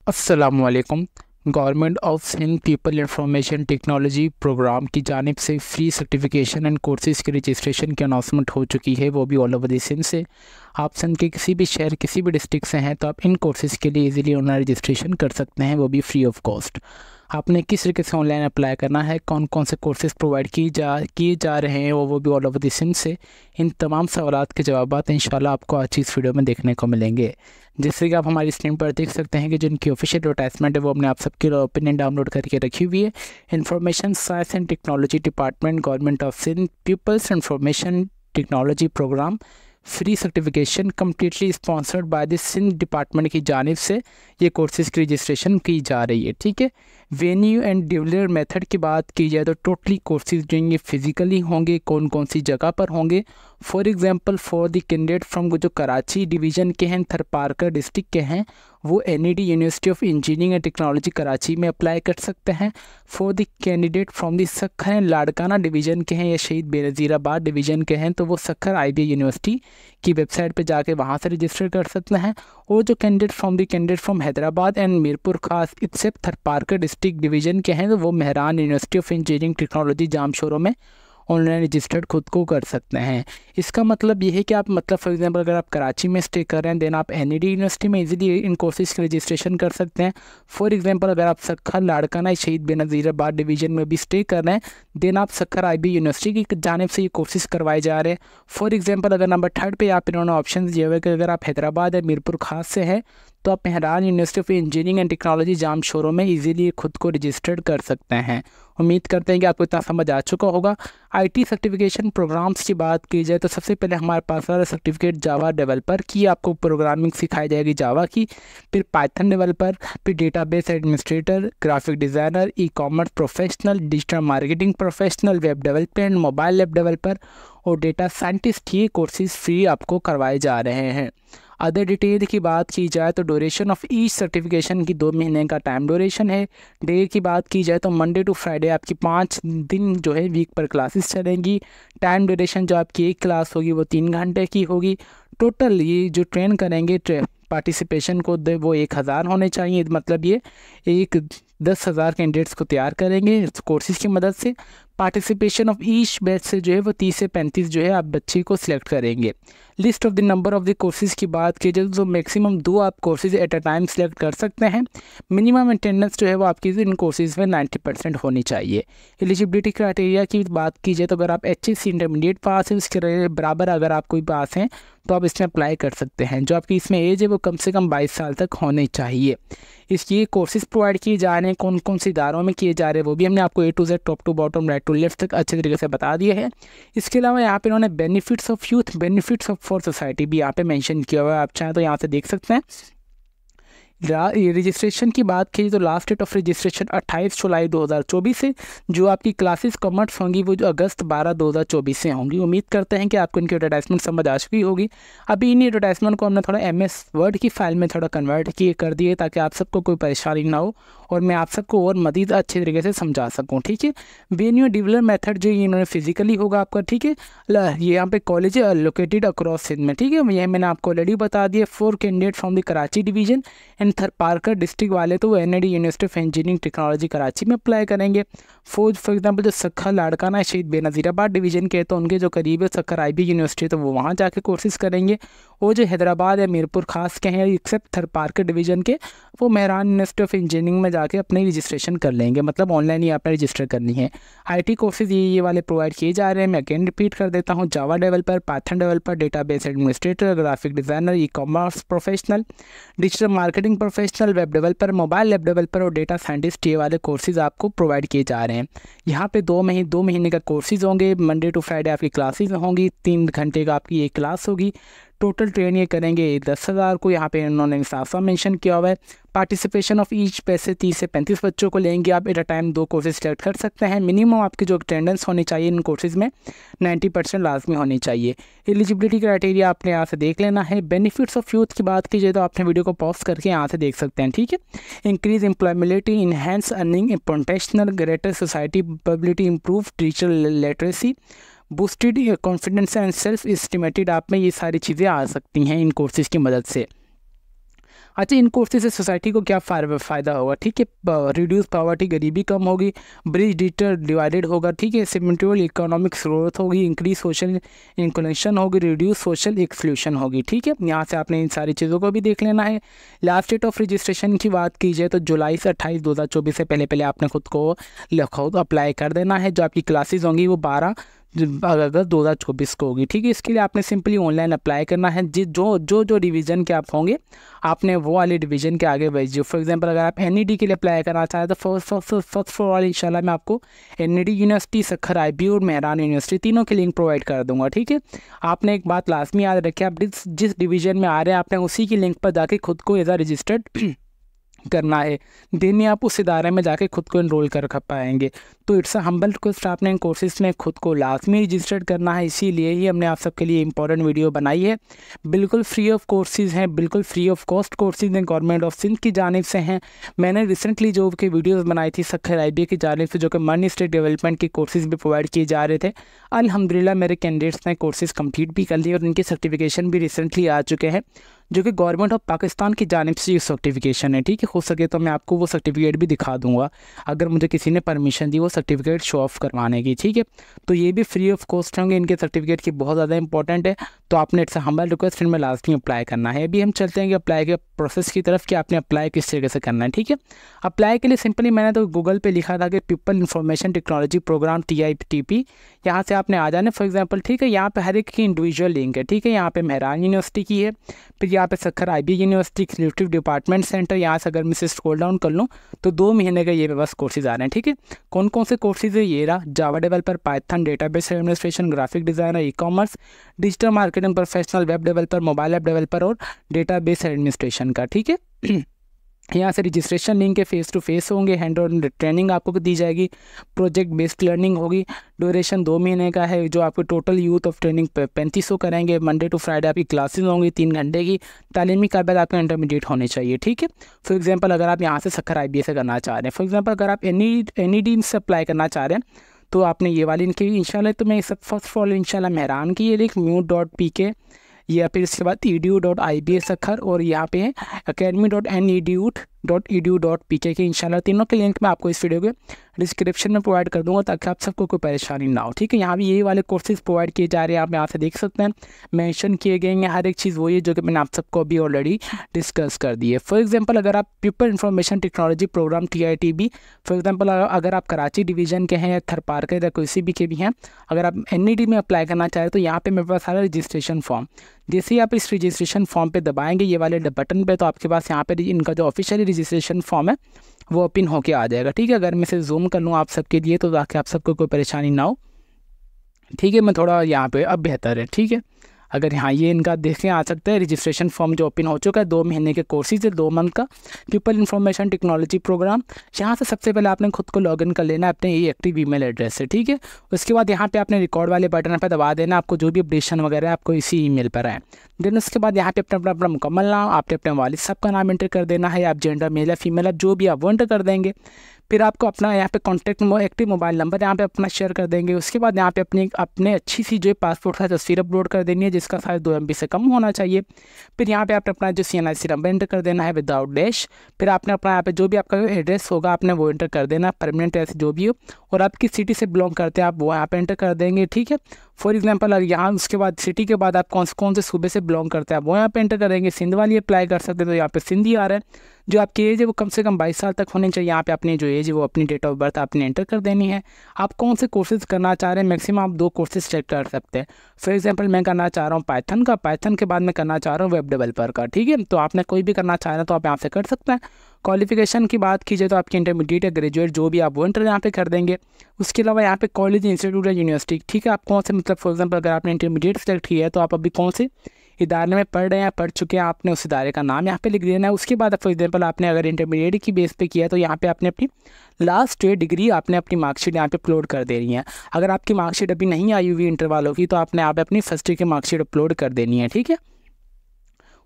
अस्सलामुअलैकुम। Government of Sindh people information technology programme की जानिब से फ्री सर्टिफिकेशन एंड कोर्सेज़ की रजिस्ट्रेशन की अनाउंसमेंट हो चुकी है, वो भी ऑल ओवर द सिंध से। आप सिंध के किसी भी शहर किसी भी डिस्ट्रिक्ट से हैं तो आप इन कोर्सेज़ के लिए इजीली ऑनलाइन रजिस्ट्रेशन कर सकते हैं, वो भी फ्री ऑफ कॉस्ट। आपने किस तरीके से ऑनलाइन अप्लाई करना है, कौन कौन से कोर्सेज़ प्रोवाइड किए जा रहे हैं, वो भी ऑल ओवर द सिंध से। इन तमाम सवालात के जवाबात इंशाल्लाह आपको आज इस वीडियो में देखने को मिलेंगे। जैसे कि आप हमारी स्क्रीन पर देख सकते हैं कि जिनकी ऑफिशियल एडवर्टाइजमेंट है वो अपने आप सबके ओपिनियन डाउनलोड करके रखी हुई है। Information science and technology department, government of Sindh, people's information technology programme, free certification completely sponsored by the Sindh department की जानिब से ये कोर्सेज़ की रजिस्ट्रेशन की जा रही है। ठीक है। वेन्यू एंड डिलीवरी मेथड की बात की जाए तो टोटली कोर्सेज जो ये फिजिकली होंगे, कौन कौन सी जगह पर होंगे। For example for the candidate from जो कराची डिवीज़न के हैं, थरपारकर डिस्ट्रिक्ट के हैं, वो NED university of engineering and technology Karachi में अप्लाई कर सकते हैं। For the candidate from the Sukkur Larkana division के हैं या शहीद बेनज़ीराबाद डिवीज़न के हैं तो वो सक्खर IBA यूनिवर्सिटी की वेबसाइट पर जाके वहाँ से रजिस्टर कर सकते हैं। और जो candidate from Hyderabad and Mirpur Khas except Tharparkar district division के हैं तो वो Mehran university of engineering technology जामशोरों में ऑनलाइन रजिस्टर्ड खुद को कर सकते हैं। इसका मतलब ये है कि आप फॉर एग्जांपल अगर आप कराची में स्टे कर रहे हैं देन आप NED यूनिवर्सिटी में इजीली इन कोर्सेज की रजिस्ट्रेशन कर सकते हैं। फॉर एग्जांपल अगर आप सक्खर लाड़काना शहीद बेनज़ीराबाद डिवीज़न में भी स्टे कर रहे हैं देन आप सक्खर IBA यूनिवर्सिटी की जानिब से ये कोर्सेज करवाए जा रहे हैं। फॉर एग्जाम्पल अगर नंबर 3 पे आप इन्होंने ऑप्शन दिए हुए कि अगर आप हैदराबाद या मीरपुर खास से हैं तो आप Mehran university of engineering and technology जामशोरों में इजीली खुद को रजिस्टर्ड कर सकते हैं। उम्मीद करते हैं कि आपको इतना समझ आ चुका होगा। IT सर्टिफिकेशन प्रोग्राम्स की बात की जाए तो सबसे पहले हमारे पास वाला सर्टिफिकेट जावा डेवलपर की, आपको प्रोग्रामिंग सिखाई जाएगी जावा की, फिर पाइथन डेवलपर, फिर database administrator, graphic designer, e-commerce professional, digital marketing professional, web development, mobile app developer और डेटा साइंटिस्ट, ये कोर्सेज फ्री आपको करवाए जा रहे हैं। अदर डिटेल की बात की जाए तो ड्यूरेशन ऑफ ईच सर्टिफिकेशन की 2 महीने का टाइम ड्यूरेशन है। डे की बात की जाए तो मंडे टू फ्राइडे आपकी 5 दिन जो है वीक पर क्लासेस चलेंगी। टाइम ड्यूरेशन जो आपकी एक क्लास होगी वो 3 घंटे की होगी। टोटल ये जो ट्रेन करेंगे पार्टिसिपेशन को वो 1000 होने चाहिए, मतलब ये 10,000 कैंडिडेट्स को तैयार करेंगे इस कोर्सेज़ की मदद से। पार्टिसिपेशन ऑफ ईच बैच से जो है वो 30 से 35 जो है आप बच्चे को सिलेक्ट करेंगे। List of the number of the courses की बात की जाए तो मैक्सिमम 2 आप courses at a time select कर सकते हैं। मिनिमम अटेंडेंस जो है वो आपकी इन कोर्सेज़ में 90% होनी चाहिए। एलिजिबिलिटी क्राइटेरिया की बात की जाए तो अगर आप HSC इंटरमीडिएट पास है उसके बराबर अगर आप कोई पास हैं तो आप इसमें अप्लाई कर सकते हैं। जो आपकी इसमें एज है वो कम से कम 22 साल तक होनी चाहिए। इसलिए कोर्सेज प्रोवाइड किए जा रहे हैं, कौन कौन से इदारों में किए जा रहे हैं वो भी हमने आपको A to Z top to bottom right to left तक अच्छे तरीके से बता दिए हैं। इसके अलावा यहाँ पे इन्होंने benefits of youth, benefits of for society भी यहाँ पे मेंशन किया हुआ है, आप चाहें तो यहाँ से देख सकते हैं। रजिस्ट्रेशन की बात की तो लास्ट डेट ऑफ रजिस्ट्रेशन 28 जुलाई 2024 से। जो आपकी क्लासेस कॉमर्स होंगी वो जो अगस्त 12 2024 से होंगी। उम्मीद करते हैं कि आपको इनकी एडवर्टाइजमेंट समझ आ चुकी होगी। अभी इन एडवर्टाइजमेंट को हमने थोड़ा MS वर्ड की फाइल में थोड़ा कन्वर्ट कर दिए ताकि आप सबको कोई परेशानी ना हो और मैं आप सबको और मज़ीद अच्छे तरीके से समझा सकूँ। ठीक है। वेन्यू डिलीवरी मेथड जो ये इन्होंने फिजिकली होगा आपका। ठीक है। ये यहाँ पे कॉलेज लोकेटेड अक्रॉस सिंध में। ठीक है। यह मैंने आपको ऑलरेडी बता दिया। 4 candidate from the Karachi division and Tharparkar district वाले तो वो NED university of engineering technology Karachi में अप्लाई करेंगे। फॉर एग्जाम्पल जो सक्खर लाड़काना शहीद बेनज़ीराबाद डिवीज़न के तो उनके जो करीब है सक्खर IBA यूनिवर्सिटी तो वो वहाँ जाके कोर्सेज़ करेंगे। और जो हैदराबाद या मीरपुर खास के हैं एक्सेप्ट थरपारकर डिवीज़न के वो मेहरान यूनिवर्सिटी ऑफ इंजीनियरिंग में जाके अपनी रजिस्ट्रेशन कर लेंगे, मतलब ऑनलाइन ही आपने रजिस्टर करनी है। IT कोर्सेज ये वाले प्रोवाइड किए जा रहे हैं। मैं अगेन रिपीट कर देता हूँ, Java developer, Python developer, database administrator, graphic designer, e-commerce professional, digital marketing professional, web developer, mobile app developer और डेटा साइंटिस्ट, ये वाले कोर्सेज आपको प्रोवाइड किए जा रहे हैं। यहाँ पे 2 महीने का कोर्सेज होंगे। मंडे टू फ्राइडे आपकी क्लासेज होंगी, 3 घंटे का आपकी एक क्लास होगी। टोटल ट्रेन ये करेंगे 10,000 को, यहाँ पे इन्होंने साफ साफ मेंशन किया हुआ है। पार्टिसिपेशन ऑफ ईच पैसे 30 से 35 बच्चों को लेंगे आप at a time. 2 courses select कर सकते हैं। मिनिमम आपकी जो अटेंडेंस होनी चाहिए इन कोर्सेज में 90% लाजमी होनी चाहिए। एलिजिबिलिटी क्राइटेरिया आपने यहाँ से देख लेना है। बेनिफिट्स ऑफ यूथ की बात की जाए तो आपने वीडियो को पॉज करके यहाँ से देख सकते हैं। ठीक है। Increase employability, enhance earning potential, greater society publicity, improve digital literacy, boosted confidence and self estimated, आप में ये सारी चीज़ें आ सकती हैं इन कोर्सेज़ की मदद से। अच्छा, इन कोर्सेज से सोसाइटी को क्या फ़ायदा होगा, ठीक है। रिड्यूस पॉवर्टी, गरीबी कम होगी, ब्रिज डिजिटल डिवाइडेड होगा, ठीक है। सिमेंट्रियल इकोनॉमिक ग्रोथ होगी, इंक्रीज सोशल इंक्लूशन होगी, रिड्यूस सोशल एक्सक्लूशन होगी, ठीक है। यहाँ से आपने इन सारी चीज़ों को भी देख लेना है। लास्ट डेट ऑफ रजिस्ट्रेशन की बात की जाए तो जुलाई से 28 2024 से पहले पहले आपने खुद अप्लाई कर देना है। जो आपकी क्लासेस होंगी वो 12 अगस्त 2024 को होगी, ठीक है। इसके लिए आपने सिंपली ऑनलाइन अप्लाई करना है। जो डिवीज़न के आप होंगे आपने वो वाले डिवीज़न के आगे भेजिए। फॉर एग्जांपल अगर आप NED के लिए अप्लाई करना चाहें तो फर्स्ट फॉर ऑल इंशाल्लाह मैं आपको NED यूनिवर्सिटी, सखर IB और मेहरान यूनिवर्सिटी तीनों के लिंक प्रोवाइड कर दूंगा, ठीक है। आपने एक बात लाजमी याद रखें, आप जिस डिवीज़न में आ रहे हैं आपने उसी की लिंक पर जाके खुद को एज आ रजिस्टर्ड करना है, दिन ही आप उस इदारे में जाके खुद को इनरोल कर पाएंगे। तो इट्स अ हम्बल रिक्वेस्ट, आपने इन कोर्सेज में खुद को लाजमी रजिस्टर्ड करना है। इसीलिए ही हमने आप सबके लिए इंपॉर्टेंट वीडियो बनाई है। बिल्कुल फ्री ऑफ कोर्सेज हैं, बिल्कुल फ्री ऑफ कॉस्ट कोर्सेज हैं, गवर्नमेंट ऑफ सिंध की जानिब से हैं। मैंने रिसेंटली जो कि वीडियोस बनाई थी सखर IB की जानिब से, जो कि मनी स्टेट डेवलपमेंट के कोर्सेज भी प्रोवाइड किए जा रहे थे। अल्हम्दुलिल्लाह मेरे कैंडिडेट्स ने कोर्सेज कंप्लीट भी कर लिए और इनके सर्टिफिकेशन भी रिसेंटली आ चुके हैं, जो कि गवर्नमेंट ऑफ पाकिस्तान की जानिब से ये सर्टिफिकेशन है, ठीक है। हो सके तो मैं आपको वो सर्टिफिकेट भी दिखा दूंगा अगर मुझे किसी ने परमिशन दी वो सर्टिफिकेट शो ऑफ करवाने की, ठीक है। तो ये भी फ्री ऑफ कॉस्ट होंगे, इनके सर्टिफिकेट की बहुत ज़्यादा इंपॉर्टेंट है। तो आपने इट्स हम्बल रिक्वेस्ट फिर में लाजमी अप्लाई करना है। अभी हम चलते हैं कि अप्लाई के प्रोसेस की तरफ कि आपने अप्लाई किस तरीके से करना है, ठीक है। अप्लाई के लिए सिंपली मैंने तो गूगल पे लिखा था कि people information technology programme TIPTP, यहाँ से आपने आ जाना फॉर एग्जांपल, ठीक है। यहाँ पे हर एक की इंडिविजुअल लिंक है, ठीक है। यहाँ पे मेहरान यूनिवर्सिटी की है, फिर यहाँ पे Sukkur IB university exclusive department centre. यहाँ से अगर मैं इसे स्क्रॉल डाउन कर लूँ तो 2 महीने का ये बस कोर्सेज आ रहे हैं, ठीक है। कौन कौन से कोर्सेज है, ये रहा Java developer, Python, database administration, graphic designer, e-commerce, digital marketing professional, web developer, mobile app developer और डेटाबेस एडमिनिस्ट्रेशन का, ठीक है। यहाँ से रजिस्ट्रेशन लिंक है, फेस टू फेस होंगे, हैंड ऑन ट्रेनिंग आपको दी जाएगी, प्रोजेक्ट बेस्ड लर्निंग होगी, ड्यूरेशन 2 महीने का है। जो आपको टोटल यूथ ऑफ ट्रेनिंग 3500 करेंगे। मंडे टू फ्राइडे आपकी क्लासेस होंगी 3 घंटे की। तालीमी काबिलियत आपका इंटरमीडिएट होनी चाहिए, ठीक है। फॉर एग्जांपल अगर आप यहाँ से सखर IB से करना चाह रहे हैं, फॉर एग्जांपल अगर आप NED से अप्लाई करना चाह रहे हैं तो आपने ये वाली इनकी इंशाल्लाह, तो मैं सब फर्स्ट ऑफ ऑल इंशाल्लाह मेहरान की ये लिख mute.pk या फिर इसके बाद edu.IB सखर और यहाँ पे academy.nedu.edu.pk के इंशाल्लाह तीनों के लिंक मैं आपको इस वीडियो के डिस्क्रिप्शन में प्रोवाइड कर दूंगा ताकि आप सबको कोई परेशानी ना हो, ठीक है। यहाँ भी यही वाले कोर्सेज प्रोवाइड किए जा रहे हैं, आप यहाँ से देख सकते हैं मेंशन किए गए हैं। हर एक चीज़ वही है जो कि मैंने आप सबको अभी ऑलरेडी डिस्कस कर दी है। फॉर एग्जांपल अगर आप people information technology programme TITB, for example अगर आप कराची डिवीज़न के हैं या थरपार के या किसी भी के भी हैं, अगर आप NED में अप्लाई करना चाहें तो यहाँ पर मेरे पास सारा रजिस्ट्रेशन फॉर्म, जैसे ही आप इस रजिस्ट्रेशन फॉर्म पे दबाएंगे ये वाले बटन पे, तो आपके पास यहाँ पे इनका जो ऑफिशियल रजिस्ट्रेशन फॉर्म है वो ओपन होके आ जाएगा, ठीक है। अगर मैं इसे जूम कर लूँ आप सबके लिए तो ताकि आप सबको कोई परेशानी ना हो, ठीक है। मैं थोड़ा यहाँ पे अब बेहतर है, ठीक है। अगर यहाँ ये इनका देखें आ सकता है रजिस्ट्रेशन फॉर्म जो ओपन हो चुका है, 2 महीने के कोर्सेज है, 2 मंथ का पीपल इंफॉर्मेशन टेक्नोलॉजी प्रोग्राम। यहाँ से सबसे पहले आपने खुद को लॉगिन कर लेना है, अपने ये एक्टिव ईमेल एड्रेस से, ठीक है। उसके बाद यहाँ पे आपने रिकॉर्ड वाले बटन पर दबा देना, आपको जो भी अपडेशन वगैरह आपको इसी ईमेल पर आए। देन उसके बाद यहाँ पे अपना मुकम्मल नाम, आपने अपने वालिद साहब का नाम एंटर कर देना है, आप जेंडर मेल या फीमेल आप जो भी आप वो एंटर कर देंगे। फिर आपको अपना यहाँ पे कॉन्टैक्ट एक्टिव मोबाइल नंबर यहाँ पे अपना शेयर कर देंगे। उसके बाद यहाँ पे अपने अच्छी सी जो पासपोर्ट का तस्वीर अपलोड कर देनी है जिसका साइज 2 MB से कम होना चाहिए। फिर यहाँ पे आपने अपना जो CNIC नंबर एंटर कर देना है विदाउट डैश। फिर आपने अपना यहाँ पे जो भी आपका एड्रेस होगा आपने वो एंटर कर देना, परमानेंट ऐसे जो भी हो, और आप किस सिटी से बिलोंग करते हैं आप वो यहाँ पे एंटर कर देंगे, ठीक है। फॉर एग्जांपल यहाँ उसके बाद सिटी के बाद आप कौन से सूबे से बिलोंग करते हैं आप वो यहाँ पे एंटर करेंगे। सिंध वाली अप्लाई कर सकते हैं तो यहाँ पे सिंधी आ रहा है। जो आपकी एज है वो कम से कम 22 साल तक होनी चाहिए। यहाँ पे अपनी जो एज है वो अपनी डेट ऑफ बर्थ आपने एंटर कर देनी है। आप कौन से कोर्सेज करना चाह रहे हैं, मैक्सिमम आप 2 कोर्सेज चेक कर सकते हैं। फॉर एग्जांपल मैं करना चाह रहा हूँ पाइथन का, पाइथन के बाद मैं करना चाह रहा हूँ वेब डेवलपर का, ठीक है। तो आपने कोई भी करना चाह रहे हैं तो आप यहाँ से कर सकते हैं। क्वालिफिकेशन की बात कीजिए तो आपकी इंटरमीडिएट या ग्रेजुएट जो भी आप वो इंटर यहाँ पे कर देंगे। उसके अलावा यहाँ पे कॉलेज, इंस्टीट्यूट या यूनिवर्सिटी, ठीक है। आप कौन से मतलब फॉर एग्जांपल अगर आपने इंटरमीडिएट सेलेक्ट किया है तो आप अभी कौन से इदारे में पढ़ रहे हैं, पढ़ चुके हैं, आपने उस इदारे का नाम यहाँ पे लिख देना है। उसके बाद फॉर एग्जांपल आपने अगर इंटरमीडिएट की बेस पे किया है तो यहाँ पे आपने अपनी लास्ट डिग्री आपने अपनी मार्कशीट यहाँ पे अपलोड कर दे रही है। अगर आपकी मार्कशीट अभी नहीं आई हुई इंटर वालों की तो आपने आप अपनी फर्स्ट ईयर की मार्कशीट अपलोड कर देनी है, ठीक है।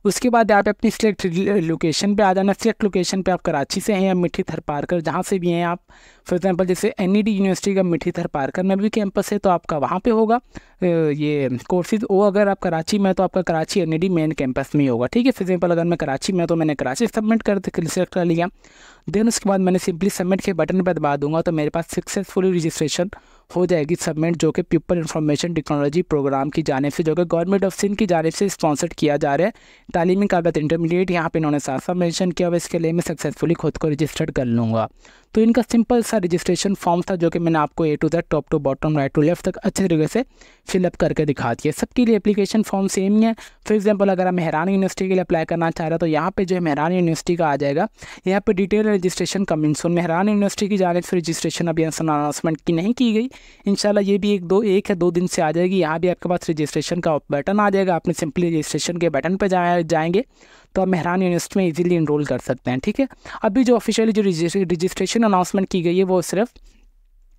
उसके बाद यहाँ पे अपनी सिलेक्ट लोकेशन पे आ जाना। सिलेक्ट लोकेशन पे आप कराची से हैं या मिठी थरपारकर, जहाँ से भी हैं आप। फॉर एग्जांपल जैसे एनईडी यूनिवर्सिटी का मिठी थरपारकर में भी कैंपस है तो आपका वहाँ पे होगा ये कोर्सेज। वो अगर आप कराची में तो आपका कराची एनईडी मेन कैंपस में ही होगा, ठीक है। फॉर एग्जांपल अगर मैं कराची में तो मैंने कराची सबमिट सिलेक्ट कर लिया। देन उसके बाद मैंने सिंपली सबमिट के बटन पर दबा दूंगा तो मेरे पास सक्सेसफुली रजिस्ट्रेशन हो जाएगी सबमिट, जो कि पीपल इंफॉर्मेशन टेक्नोलॉजी प्रोग्राम की जानिब से, जो कि गवर्नमेंट ऑफ सिंध की जानिब से स्पॉन्सर्ड किया जा रहा है। तालीमी काबिलियत इंटरमीडिएट यहाँ पे इन्होंने साफ साफ मेंशन किया हुआ, इसके लिए मैं सक्सेसफुली खुद को रजिस्टर्ड कर लूँगा। तो इनका सिंपल सा रजिस्ट्रेशन फॉर्म था जो कि मैंने आपको A to Z top to bottom right to left तक अच्छे तरीके से फिलअप करके दिखा दिया। सबके लिए एप्लीकेशन फॉर्म सेम ही है। फॉर एग्जांपल अगर आप मेहरान यूनिवर्सिटी के लिए अप्लाई करना चाह रहे हो तो यहाँ पे जो है मेहरान यूनिवर्सिटी का आ जाएगा। यहाँ पे detail registration coming soon. Mehran university की जानिब से रजिस्ट्रेशन अभी अनाउंसमेंट की नहीं की गई, इंशाल्लाह ये भी एक या दो दिन से आ जाएगी। यहाँ भी आपके पास रजिस्ट्रेशन का बटन आ जाएगा, आपने सिंपली रजिस्ट्रेशन के बटन पर जाएंगे तो आप मेहरान यूनिवर्सिटी में इजीली इनरोल कर सकते हैं, ठीक है। अभी जो ऑफिशियली जो रजिस्ट्रेशन अनाउंसमेंट की गई है वो सिर्फ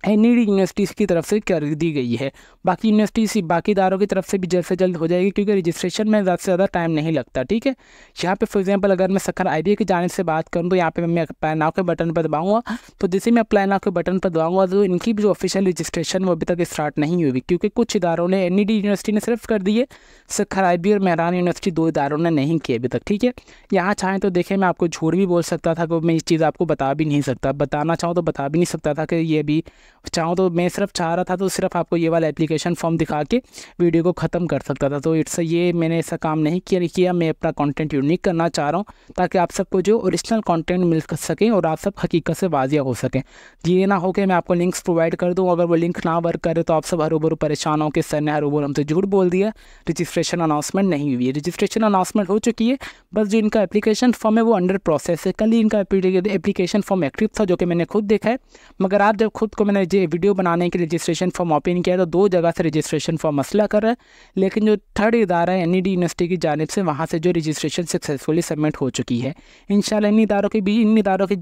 एनईडी यूनिवर्सिटी की तरफ से कर दी गई है। बाकी यूनिवर्सिटी बाकी इदारों की तरफ से भी जल्द से जल्द हो जाएगी, क्योंकि रजिस्ट्रेशन में ज़्यादा से ज़्यादा टाइम नहीं लगता, ठीक है। यहाँ पे फॉर एग्जांपल अगर मैं सखर आईबीए की जानिब से बात करूँ तो यहाँ पे मैं अप्लाई नाउ के बटन पर दबाऊंगा, तो जैसे मैं अप्लाई नाउ के बटन पर दबाऊंगा तो इनकी भी जो ऑफिशियल रजिस्ट्रेशन वो अभी तक स्टार्ट नहीं हुई, क्योंकि कुछ इदारों ने एनईडी यूनिवर्सिटी ने सिर्फ कर दी है, सखर आईबीए और मेहरान यूनिवर्सिटी दो इदारों ने नहीं किए अभी तक, ठीक है। यहाँ चाहें तो देखें मैं आपको झूठ भी बोल सकता था कि मैं इस चीज़ आपको बता भी नहीं सकता, बताना चाहूँ तो बता भी नहीं सकता था कि ये भी चाहूँ तो मैं सिर्फ चाह रहा था तो सिर्फ आपको ये वाला एप्लीकेशन फॉर्म दिखा के वीडियो को ख़त्म कर सकता था। तो ये मैंने ऐसा काम नहीं किया। मैं अपना कंटेंट यूनिक करना चाह रहा हूँ ताकि आप सबको जो ओरिजिनल कंटेंट मिल सकें और आप सब हकीकत से वाजिया हो सकें। ये ना हो कि मैं आपको लिंक्स प्रोवाइड कर दूँ, अगर वो लिंक ना वर्क करे तो आप सब हरूबरू परेशान हो कि सर ने हरूबरू हमसे झूठ बोल दिया, रजिस्ट्रेशन अनाउंसमेंट नहीं हुई है। रजिस्ट्रेशन अनाउंसमेंट हो चुकी है, बस जो इनका एप्लीकेशन फॉर्म है वो अंडर प्रोसेस है। कल ही इनका एप्लीकेशन फॉर्म एक्टिव था जो कि मैंने खुद देखा है, मगर आप जब खुद को मैंने वीडियो बनाने के रजिस्ट्रेशन फॉर्म ओपन किया तो दो जगह से रजिस्ट्रेशन फॉर्म मसला कर रहा है, लेकिन जो थर्ड इदारा है एनईडी यूनिवर्सिटी की जानिब से वहाँ से जो रजिस्ट्रेशन सक्सेसफुली सबमिट हो चुकी है। इंशाल्लाह इन इदारों की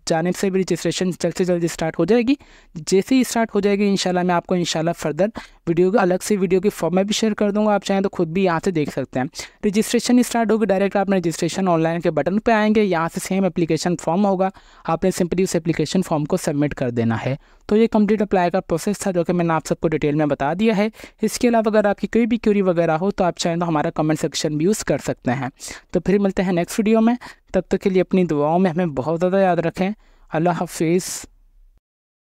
जानिब से भी रजिस्ट्रेशन जल्द से जल्द स्टार्ट हो जाएगी। जैसे ही स्टार्ट हो जाएगी इंशाल्लाह मैं आपको इंशाल्लाह फर्दर वीडियो अलग से वीडियो की फॉर्म में भी शेयर कर दूंगा, आप चाहें तो खुद भी यहाँ से देख सकते हैं। रजिस्ट्रेशन स्टार्ट होगी, डायरेक्ट आपने रजिस्ट्रेशन ऑनलाइन के बटन पे आएंगे, यहाँ से सेम एप्लीकेशन फॉर्म होगा, आपने सिंपली उस एप्लीकेशन फॉर्म को सबमिट कर देना है। तो ये कंप्लीट अप्लाई का प्रोसेस था जो कि मैंने आप सबको डिटेल में बता दिया है। इसके अलावा अगर आपकी कोई भी क्यूरी वगैरह हो तो आप चाहें तो हमारा कमेंट सेक्शन भी यूज़ कर सकते हैं। तो फिर मिलते हैं नेक्स्ट वीडियो में, तब तक के लिए अपनी दुआओं में हमें बहुत ज़्यादा याद रखें। अल्लाह हाफिज़।